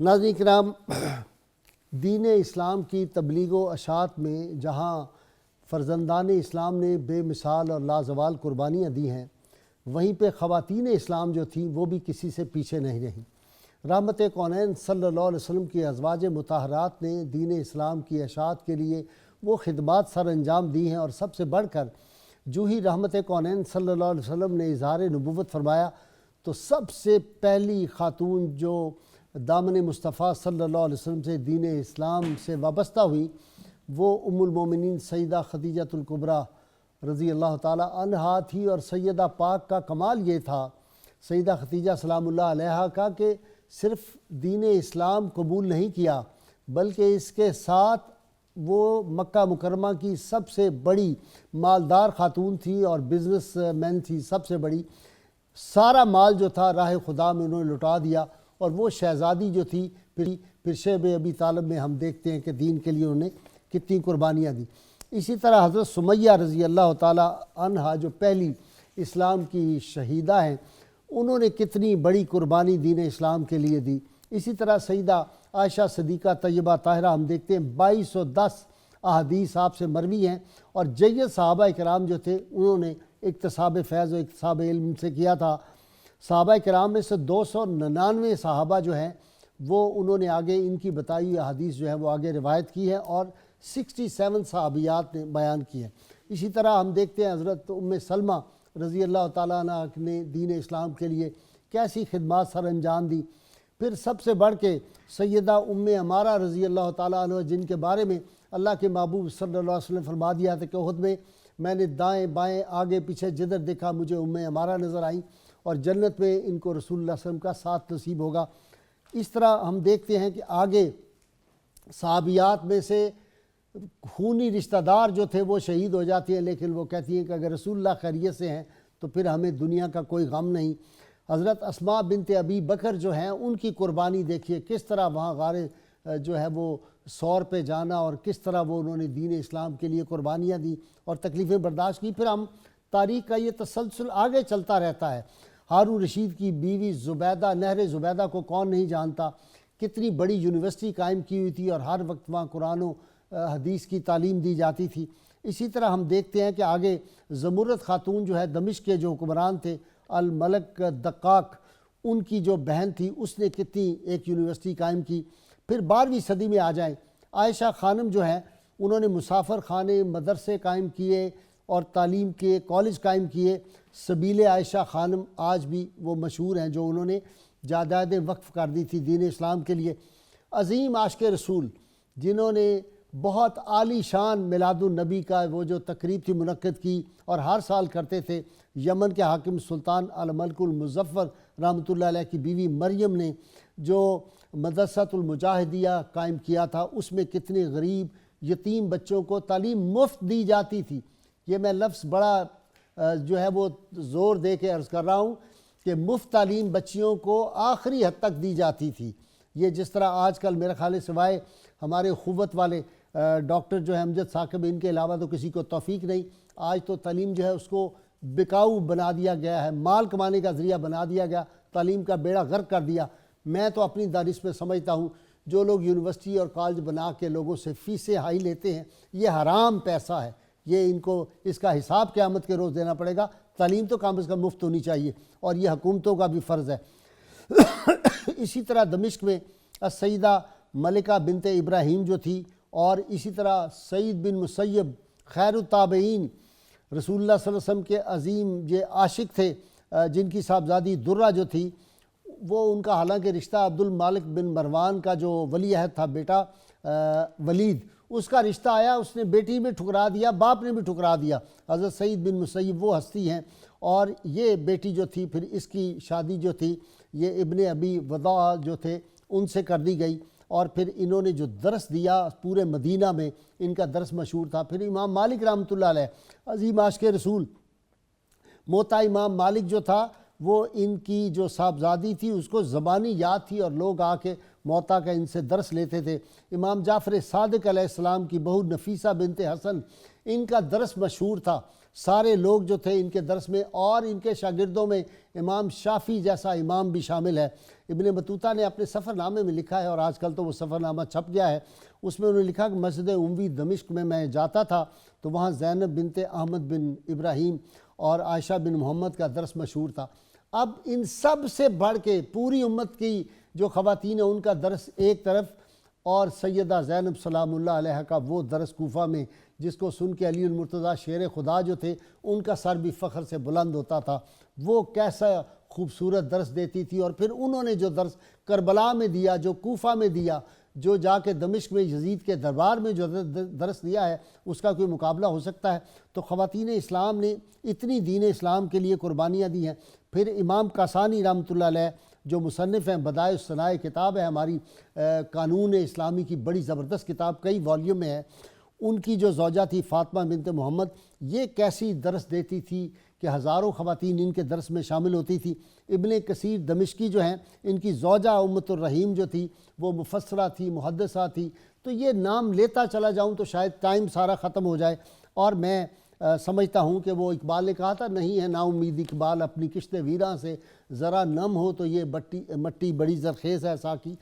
ناظرین کرام، دین اسلام کی تبلیغ و اشاعت میں جہاں فرزندان اسلام نے بے مثال اور لازوال قربانیاں دی ہیں، وہیں پہ خواتین اسلام جو تھیں وہ بھی کسی سے پیچھے نہیں رہیں۔ رحمت کونین صلی اللہ علیہ وسلم کی ازواج مطہرات نے دین اسلام کی اشاعت کے لیے وہ خدمات سر انجام دی ہیں، اور سب سے بڑھ کر جو ہی رحمت کونین صلی اللہ علیہ وسلم نے اظہار نبوت فرمایا تو سب سے پہلی خاتون جو دامن مصطفیٰ صلی اللہ علیہ وسلم سے دین اسلام سے وابستہ ہوئی وہ ام المومنین سیدہ خدیجۃ الکبریٰ رضی اللہ تعالی عنہا تھی۔ اور سیدہ پاک کا کمال یہ تھا، سیدہ خدیجہ سلام اللہ علیہا کا، کہ صرف دین اسلام قبول نہیں کیا بلکہ اس کے ساتھ وہ مکہ مکرمہ کی سب سے بڑی مالدار خاتون تھی اور بزنس مین تھی، سب سے بڑی۔ سارا مال جو تھا راہ خدا میں انہوں نے لٹا دیا، اور وہ شہزادی جو تھی پھر شیب ابی طالب میں ہم دیکھتے ہیں کہ دین کے لیے انہوں نے کتنی قربانیاں دی۔ اسی طرح حضرت سمیہ رضی اللہ تعالی عنہا جو پہلی اسلام کی شہیدہ ہیں، انہوں نے کتنی بڑی قربانی دین اسلام کے لیے دی۔ اسی طرح سیدہ عائشہ صدیقہ طیبہ طاہرہ ہم دیکھتے ہیں 2210 احادیث آپ سے مروی ہیں، اور جید صحابہ کرام جو تھے انہوں نے اکتساب فیض و اکتساب علم سے کیا تھا۔ صحابہ کرام میں سے 299 صحابہ جو ہیں وہ انہوں نے آگے ان کی بتائی ہوئی احادیث جو ہے وہ آگے روایت کی ہے، اور 67 صحابیات نے بیان کی ہے۔ اسی طرح ہم دیکھتے ہیں حضرت ام سلمہ رضی اللہ تعالیٰ عنہ نے دین اسلام کے لیے کیسی خدمات سر انجام دی۔ پھر سب سے بڑھ کے سیدہ ام عمارہ رضی اللہ تعالیٰ عنہ، جن کے بارے میں اللہ کے محبوب صلی اللہ علیہ وسلم فرما دیا تھا کہ احد میں نے دائیں بائیں آگے پیچھے جدھر دیکھا مجھے ام عمارہ نظر آئیں، اور جنت میں ان کو رسول اللہ صلی اللہ علیہ وسلم کا ساتھ نصیب ہوگا۔ اس طرح ہم دیکھتے ہیں کہ آگے صحابیات میں سے خونی رشتہ دار جو تھے وہ شہید ہو جاتے ہیں، لیکن وہ کہتی ہیں کہ اگر رسول اللہ خیریت سے ہیں تو پھر ہمیں دنیا کا کوئی غم نہیں۔ حضرت اسماء بنت ابی بکر جو ہیں ان کی قربانی دیکھیے، کس طرح وہاں غار جو ہے وہ سور پہ جانا، اور کس طرح وہ انہوں نے دین اسلام کے لیے قربانیاں دی اور تکلیفیں برداشت کی۔ پھر ہم تاریخ کا یہ تسلسل آگے چلتا رہتا ہے۔ ہارون رشید کی بیوی زبیدہ، نہر زبیدہ کو کون نہیں جانتا، کتنی بڑی یونیورسٹی قائم کی ہوئی تھی اور ہر وقت وہاں قرآن و حدیث کی تعلیم دی جاتی تھی۔ اسی طرح ہم دیکھتے ہیں کہ آگے زمرد خاتون جو ہے دمشق کے جو حکمران تھے الملک دقاق، ان کی جو بہن تھی اس نے کتنی ایک یونیورسٹی قائم کی۔ پھر 12ویں صدی میں آ جائیں، عائشہ خانم جو ہیں انہوں نے مسافر خانے، مدرسے قائم کیے اور تعلیم کے کالج قائم کیے۔ سبیل عائشہ خانم آج بھی وہ مشہور ہیں جو انہوں نے جائیدادیں وقف کر دی تھی دین اسلام کے لیے۔ عظیم عاشق رسول جنہوں نے بہت عالی شان میلاد النبی کا وہ جو تقریب تھی منعقد کی اور ہر سال کرتے تھے، یمن کے حاکم سلطان الملک المظفر رحمۃ اللہ علیہ کی بیوی مریم نے جو مدرسۃ المجاہدیہ قائم کیا تھا، اس میں کتنے غریب یتیم بچوں کو تعلیم مفت دی جاتی تھی۔ یہ میں لفظ بڑا جو ہے وہ زور دے کے عرض کر رہا ہوں کہ مفت تعلیم بچیوں کو آخری حد تک دی جاتی تھی۔ یہ جس طرح آج کل میرے خیال سوائے ہمارے قوت والے ڈاکٹر جو ہے امجد ثاقب، ان کے علاوہ تو کسی کو توفیق نہیں۔ آج تو تعلیم جو ہے اس کو بکاؤ بنا دیا گیا ہے، مال کمانے کا ذریعہ بنا دیا گیا، تعلیم کا بیڑا غرق کر دیا۔ میں تو اپنی دانش میں سمجھتا ہوں جو لوگ یونیورسٹی اور کالج بنا کے لوگوں سے فیسیں ہائی لیتے ہیں یہ حرام پیسہ ہے، یہ ان کو اس کا حساب قیامت کے روز دینا پڑے گا۔ تعلیم تو کم از کم مفت ہونی چاہیے، اور یہ حکومتوں کا بھی فرض ہے۔ اسی طرح دمشق میں السیدہ ملکہ بنت ابراہیم جو تھی، اور اسی طرح سعید بن مسیب خیر التابعین رسول اللہ صلی اللہ علیہ وسلم کے عظیم یہ عاشق تھے، جن کی صاحبزادی درہ جو تھی وہ ان کا حالانکہ رشتہ عبد المالک بن مروان کا جو ولی عہد تھا بیٹا ولید، اس کا رشتہ آیا، اس نے بیٹی بھی ٹھکرا دیا، باپ نے بھی ٹھکرا دیا۔ حضرت سعید بن مسیب وہ ہستی ہیں، اور یہ بیٹی جو تھی پھر اس کی شادی جو تھی یہ ابن ابی وضاع جو تھے ان سے کر دی گئی، اور پھر انہوں نے جو درس دیا پورے مدینہ میں ان کا درس مشہور تھا۔ پھر امام مالک رحمۃ اللہ علیہ عظیم عاشق رسول، موطا امام مالک جو تھا وہ ان کی جو صاحبزادی تھی اس کو زبانی یاد تھی، اور لوگ آ کے موطا کا ان سے درس لیتے تھے۔ امام جعفر صادق علیہ السلام کی بہو نفیسہ بنت حسن، ان کا درس مشہور تھا۔ سارے لوگ جو تھے ان کے درس میں، اور ان کے شاگردوں میں امام شافعی جیسا امام بھی شامل ہے۔ ابن بطوطہ نے اپنے سفر نامے میں لکھا ہے، اور آج کل تو وہ سفر نامہ چھپ گیا ہے، اس میں انہوں نے لکھا کہ مسجد اموی دمشق میں جاتا تھا تو وہاں زینب بنت احمد بن ابراہیم اور عائشہ بن محمد کا درس مشہور تھا۔ اب ان سب سے بڑھ کے پوری امت کی جو خواتین ہیں ان کا درس ایک طرف، اور سیدہ زینب سلام اللہ علیہ کا وہ درس کوفہ میں جس کو سن کے علی المرتضیٰ شیر خدا جو تھے ان کا سر بھی فخر سے بلند ہوتا تھا، وہ کیسا خوبصورت درس دیتی تھی۔ اور پھر انہوں نے جو درس کربلا میں دیا، جو کوفہ میں دیا، جو جا کے دمشق میں یزید کے دربار میں جو درس دیا ہے، اس کا کوئی مقابلہ ہو سکتا ہے؟ تو خواتین اسلام نے اتنی دین اسلام کے لیے قربانیاں دی ہیں۔ پھر امام کاسانی رحمۃ اللہ علیہ جو مصنف ہیں، بدائع الصنائع کتاب ہے ہماری قانون اسلامی کی بڑی زبردست کتاب، کئی والیوم میں ہے، ان کی جو زوجہ تھی فاطمہ بنت محمد، یہ کیسی درس دیتی تھی کہ ہزاروں خواتین ان کے درس میں شامل ہوتی تھی۔ ابن کثیر دمشقی جو ہیں، ان کی زوجہ امت الرحیم جو تھی وہ مفسرہ تھی، محدثہ تھی۔ تو یہ نام لیتا چلا جاؤں تو شاید ٹائم سارا ختم ہو جائے، اور میں سمجھتا ہوں کہ وہ اقبال نے کہا تھا، نہیں ہے نا امید اقبال اپنی کشت ویراں سے، ذرا نم ہو تو یہ مٹی بڑی زرخیز ہے ساقی،